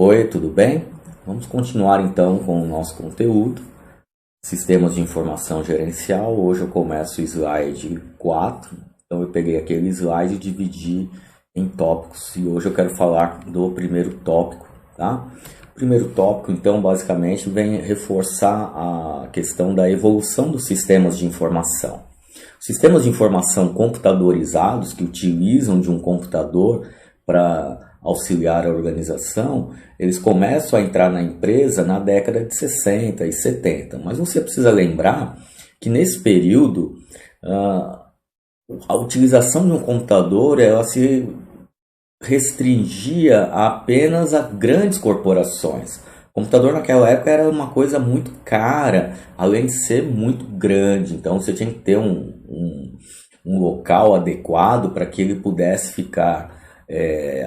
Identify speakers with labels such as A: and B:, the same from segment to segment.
A: Oi, tudo bem? Vamos continuar então com o nosso conteúdo, Sistemas de Informação Gerencial. Hoje eu começo o slide 4, então eu peguei aquele slide e dividi em tópicos e hoje eu quero falar do primeiro tópico, tá? O primeiro tópico, então, basicamente vem reforçar a questão da evolução dos sistemas de informação. Sistemas de informação computadorizados que utilizam de um computador para auxiliar a organização, eles começam a entrar na empresa na década de 60 e 70. Mas você precisa lembrar que nesse período a utilização de um computador ela se restringia apenas a grandes corporações. O computador naquela época era uma coisa muito cara, além de ser muito grande. Então você tinha que ter um local adequado para que ele pudesse ficar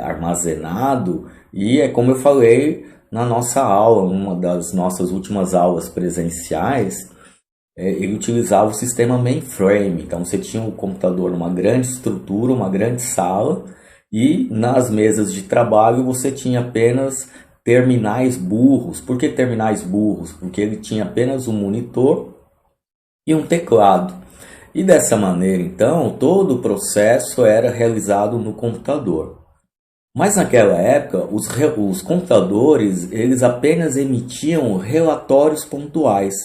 A: armazenado. E é como eu falei na nossa aula, uma das nossas últimas aulas presenciais, ele utilizava o sistema mainframe. Então você tinha o computador numa grande estrutura, uma grande sala, e nas mesas de trabalho você tinha apenas terminais burros. Por que terminais burros? Porque ele tinha apenas um monitor e um teclado. E dessa maneira, então, todo o processo era realizado no computador. Mas naquela época, os computadores eles apenas emitiam relatórios pontuais.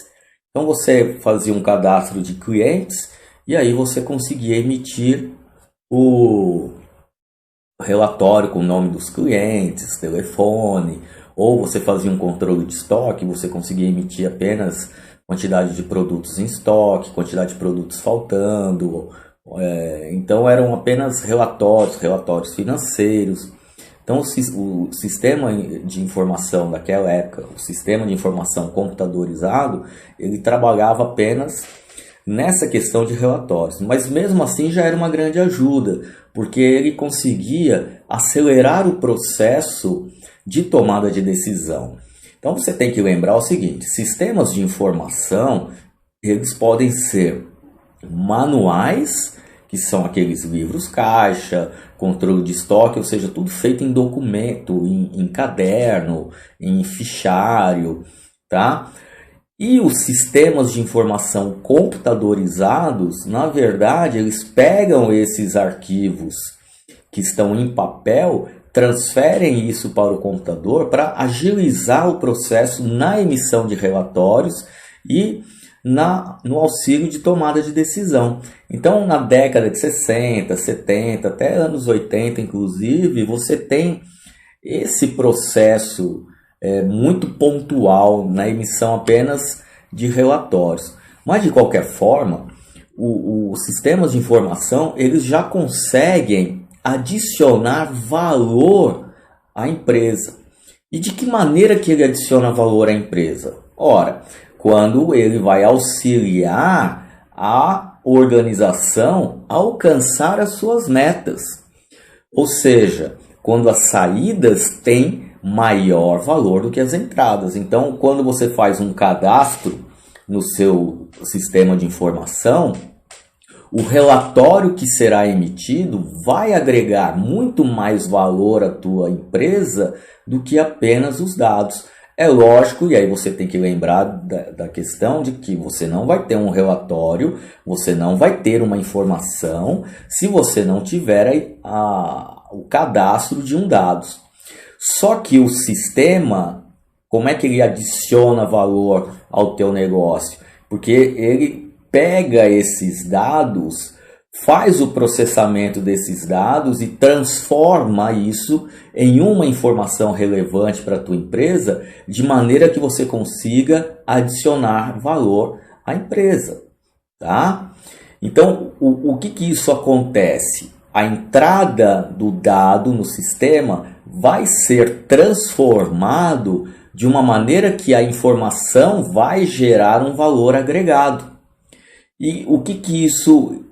A: Então você fazia um cadastro de clientes e aí você conseguia emitir o relatório com o nome dos clientes, telefone, ou você fazia um controle de estoque, você conseguia emitir apenas quantidade de produtos em estoque, quantidade de produtos faltando. Então eram apenas relatórios financeiros. Então o sistema de informação daquela época, o sistema de informação computadorizado, ele trabalhava apenas nessa questão de relatórios, mas mesmo assim já era uma grande ajuda, porque ele conseguia acelerar o processo de tomada de decisão. Então você tem que lembrar o seguinte: sistemas de informação, eles podem ser manuais, que são aqueles livros caixa, controle de estoque, ou seja, tudo feito em documento, em caderno, em fichário, tá? E os sistemas de informação computadorizados, na verdade, eles pegam esses arquivos que estão em papel, transferem isso para o computador para agilizar o processo na emissão de relatórios e no auxílio de tomada de decisão. Então, na década de 60, 70, até anos 80, inclusive, você tem esse processo muito pontual na emissão apenas de relatórios. Mas, de qualquer forma, os sistemas de informação eles já conseguem adicionar valor à empresa. E de que maneira que ele adiciona valor à empresa? Ora, quando ele vai auxiliar a organização a alcançar as suas metas. Ou seja, quando as saídas têm maior valor do que as entradas. Então, quando você faz um cadastro no seu sistema de informação, o relatório que será emitido vai agregar muito mais valor à tua empresa do que apenas os dados. É lógico, e aí você tem que lembrar da questão de que você não vai ter um relatório, você não vai ter uma informação se você não tiver o cadastro de um dados. Só que o sistema, como é que ele adiciona valor ao teu negócio? Porque ele pega esses dados, faz o processamento desses dados e transforma isso em uma informação relevante para a tua empresa, de maneira que você consiga adicionar valor à empresa, tá? Então, o que isso acontece? A entrada do dado no sistema vai ser transformado de uma maneira que a informação vai gerar um valor agregado. E o que isso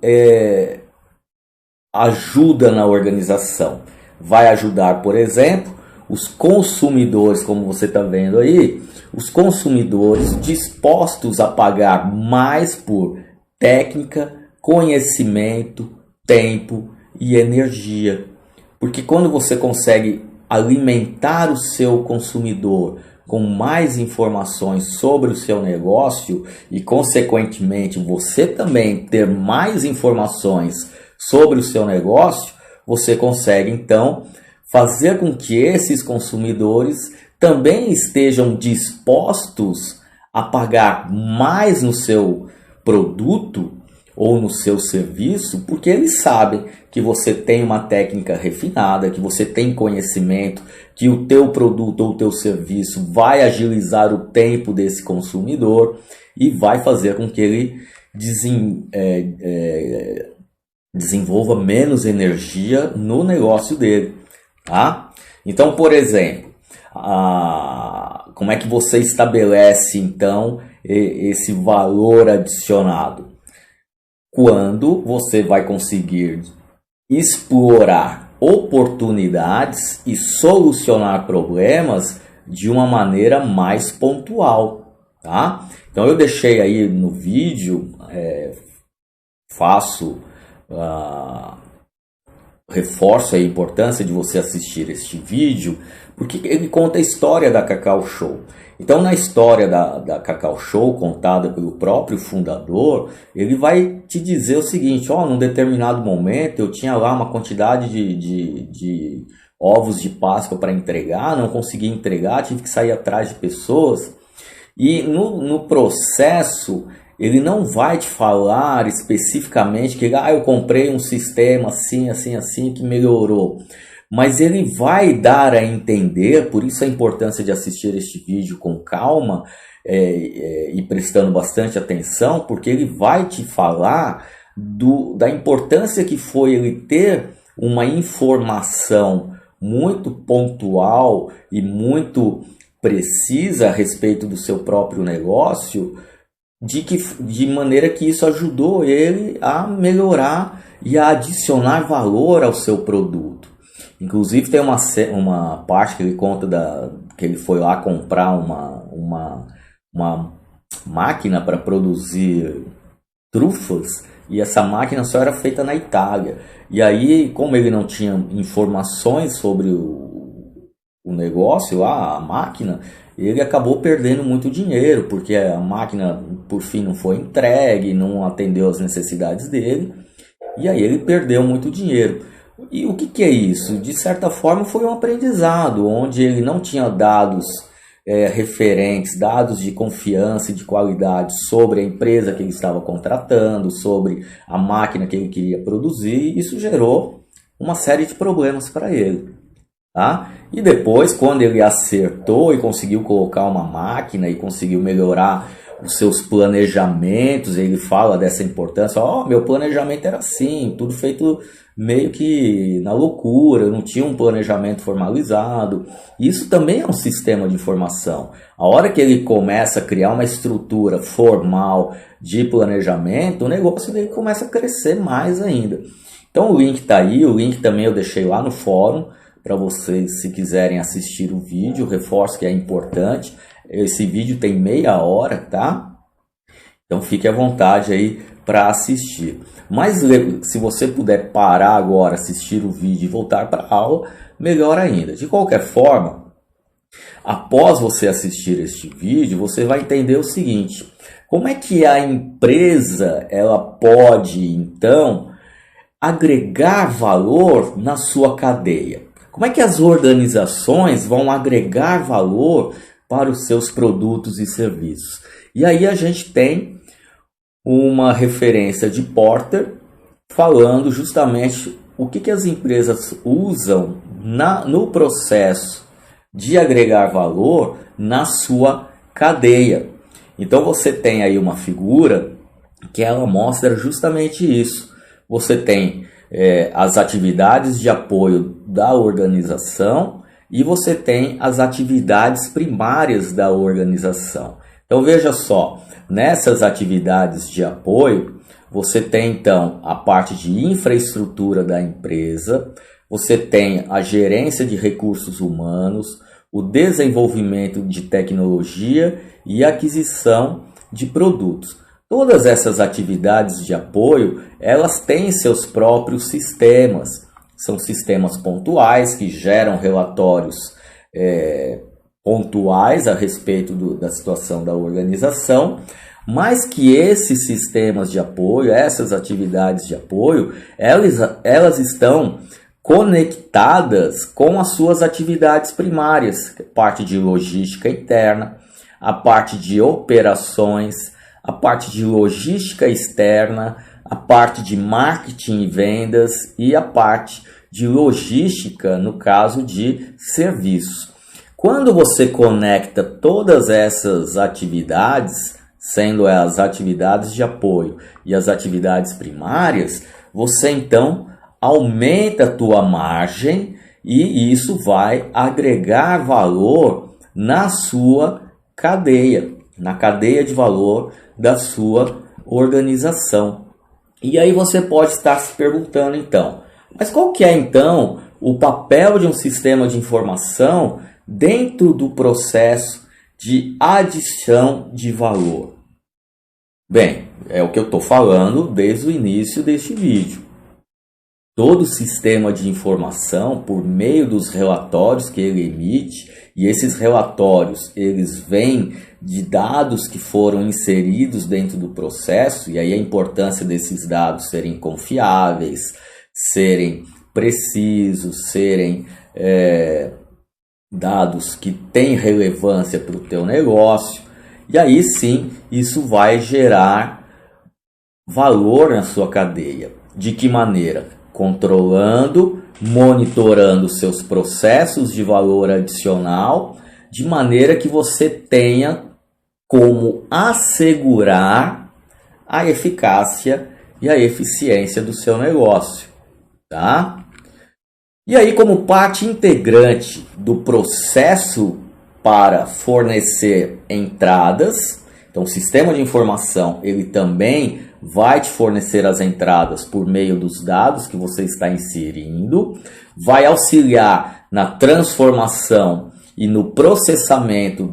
A: ajuda na organização? Vai ajudar, por exemplo, os consumidores, como você está vendo aí, os consumidores dispostos a pagar mais por técnica, conhecimento, tempo e energia. Porque quando você consegue alimentar o seu consumidor com mais informações sobre o seu negócio e, consequentemente, você também ter mais informações sobre o seu negócio, você consegue, então, fazer com que esses consumidores também estejam dispostos a pagar mais no seu produto ou no seu serviço, porque eles sabem que você tem uma técnica refinada, que você tem conhecimento, que o teu produto ou o teu serviço vai agilizar o tempo desse consumidor e vai fazer com que ele desenvolva menos energia no negócio dele, tá? Então, por exemplo, como é que você estabelece então esse valor adicionado? Quando você vai conseguir explorar oportunidades e solucionar problemas de uma maneira mais pontual, tá? Então eu deixei aí no vídeo, reforço a importância de você assistir este vídeo, porque ele conta a história da Cacau Show. Então, na história da Cacau Show, contada pelo próprio fundador, ele vai te dizer o seguinte: num determinado momento eu tinha lá uma quantidade de ovos de Páscoa para entregar, não consegui entregar, tive que sair atrás de pessoas. E no processo, ele não vai te falar especificamente que eu comprei um sistema assim, assim, assim, que melhorou. Mas ele vai dar a entender, por isso a importância de assistir este vídeo com calma e prestando bastante atenção, porque ele vai te falar da importância que foi ele ter uma informação muito pontual e muito precisa a respeito do seu próprio negócio, de maneira que isso ajudou ele a melhorar e a adicionar valor ao seu produto. Inclusive tem uma parte que ele conta que ele foi lá comprar uma máquina para produzir trufas, e essa máquina só era feita na Itália. E aí, como ele não tinha informações sobre o negócio lá, a máquina, ele acabou perdendo muito dinheiro, porque a máquina por fim não foi entregue, não atendeu às necessidades dele, e aí ele perdeu muito dinheiro. E o que é isso? De certa forma foi um aprendizado, onde ele não tinha dados referentes, dados de confiança e de qualidade sobre a empresa que ele estava contratando, sobre a máquina que ele queria produzir, e isso gerou uma série de problemas para ele. Tá? E depois, quando ele acertou e conseguiu colocar uma máquina e conseguiu melhorar os seus planejamentos, ele fala dessa importância: meu planejamento era assim, tudo feito meio que na loucura, eu não tinha um planejamento formalizado. Isso também é um sistema de informação. A hora que ele começa a criar uma estrutura formal de planejamento, o negócio dele começa a crescer mais ainda. Então o link está aí, o link também eu deixei lá no fórum, para vocês, se quiserem assistir o vídeo. Reforço que é importante. Esse vídeo tem meia hora, tá? Então fique à vontade aí para assistir. Mas se você puder parar agora, assistir o vídeo e voltar para a aula, melhor ainda. De qualquer forma, após você assistir este vídeo, você vai entender o seguinte: como é que a empresa ela pode, então, agregar valor na sua cadeia? Como é que as organizações vão agregar valor para os seus produtos e serviços? E aí a gente tem uma referência de Porter falando justamente o que as empresas usam no processo de agregar valor na sua cadeia. Então você tem aí uma figura que ela mostra justamente isso. Você tem as atividades de apoio da organização e você tem as atividades primárias da organização. Então veja só, nessas atividades de apoio, você tem então a parte de infraestrutura da empresa, você tem a gerência de recursos humanos, o desenvolvimento de tecnologia e aquisição de produtos. Todas essas atividades de apoio, elas têm seus próprios sistemas. são sistemas pontuais que geram relatórios pontuais a respeito da situação da organização, mas que esses sistemas de apoio, essas atividades de apoio, elas estão conectadas com as suas atividades primárias, a parte de logística interna, a parte de operações, a parte de logística externa, a parte de marketing e vendas e a parte de logística, no caso de serviços. Quando você conecta todas essas atividades, sendo as atividades de apoio e as atividades primárias, você então aumenta a tua margem e isso vai agregar valor na sua cadeia, na cadeia de valor da sua organização. E aí você pode estar se perguntando então, mas qual que é então o papel de um sistema de informação dentro do processo de adição de valor? Bem, é o que eu estou falando desde o início deste vídeo. Todo sistema de informação, por meio dos relatórios que ele emite, e esses relatórios eles vêm de dados que foram inseridos dentro do processo, e aí a importância desses dados serem confiáveis, serem precisos, serem dados que têm relevância para o teu negócio, e aí sim isso vai gerar valor na sua cadeia. De que maneira? Controlando, monitorando seus processos de valor adicional, de maneira que você tenha como assegurar a eficácia e a eficiência do seu negócio, tá? E aí, como parte integrante do processo para fornecer entradas, então o sistema de informação ele também vai te fornecer as entradas por meio dos dados que você está inserindo, vai auxiliar na transformação e no processamento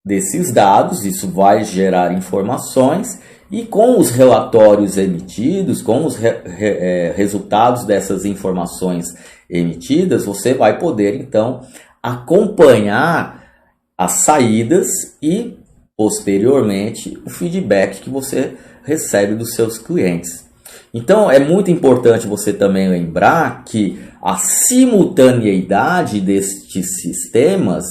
A: desses dados, isso vai gerar informações, e com os relatórios emitidos, com os resultados dessas informações emitidas, você vai poder então acompanhar as saídas e posteriormente o feedback que você recebe dos seus clientes. Então é muito importante você também lembrar que a simultaneidade destes sistemas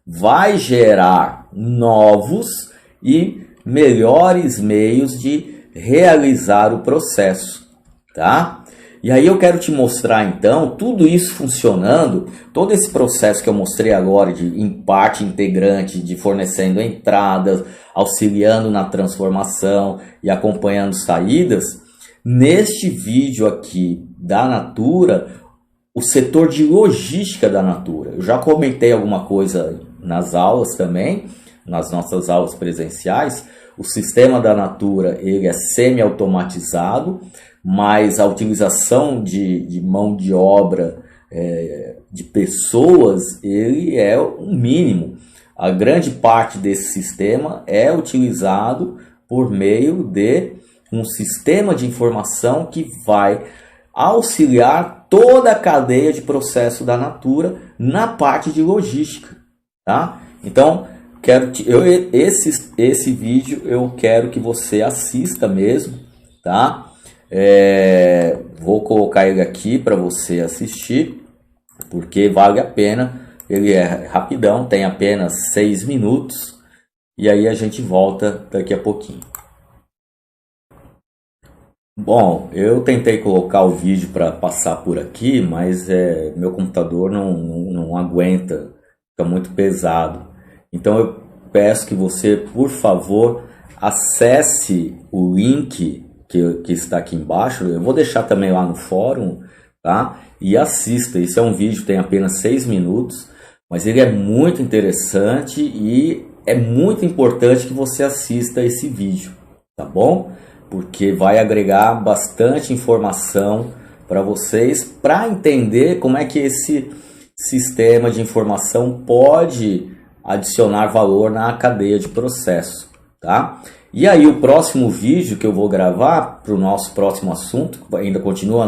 A: vai gerar novos e melhores meios de realizar o processo, tá? E aí eu quero te mostrar então tudo isso funcionando, todo esse processo que eu mostrei agora de em parte integrante, de fornecendo entradas, auxiliando na transformação e acompanhando saídas. Neste vídeo aqui da Natura, o setor de logística da Natura. Eu já comentei alguma coisa nas aulas também, nas nossas aulas presenciais. O sistema da Natura ele é semi-automatizado, mas a utilização de mão de obra, de pessoas, ele é um mínimo. A grande parte desse sistema é utilizado por meio de um sistema de informação que vai auxiliar toda a cadeia de processo da Natura na parte de logística, tá? Então, esse vídeo eu quero que você assista mesmo, tá? Vou colocar ele aqui para você assistir, porque vale a pena. Ele é rapidão, tem apenas 6 minutos, e aí a gente volta daqui a pouquinho. Bom, eu tentei colocar o vídeo para passar por aqui, mas meu computador não aguenta, fica muito pesado. Então eu peço que você, por favor, acesse o link que está aqui embaixo. Eu vou deixar também lá no fórum, tá? E assista. Esse é um vídeo, tem apenas 6 minutos, mas ele é muito interessante e é muito importante que você assista esse vídeo, tá bom? Porque vai agregar bastante informação para vocês, para entender como é que esse sistema de informação pode adicionar valor na cadeia de processo, tá? E aí o próximo vídeo que eu vou gravar para o nosso próximo assunto, ainda continua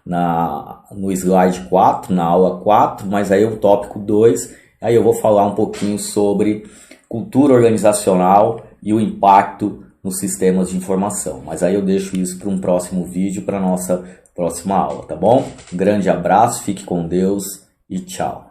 A: no slide 4, na aula 4, mas aí o tópico 2, aí eu vou falar um pouquinho sobre cultura organizacional e o impacto nos sistemas de informação. Mas aí eu deixo isso para um próximo vídeo, para a nossa próxima aula, tá bom? Um grande abraço, fique com Deus e tchau!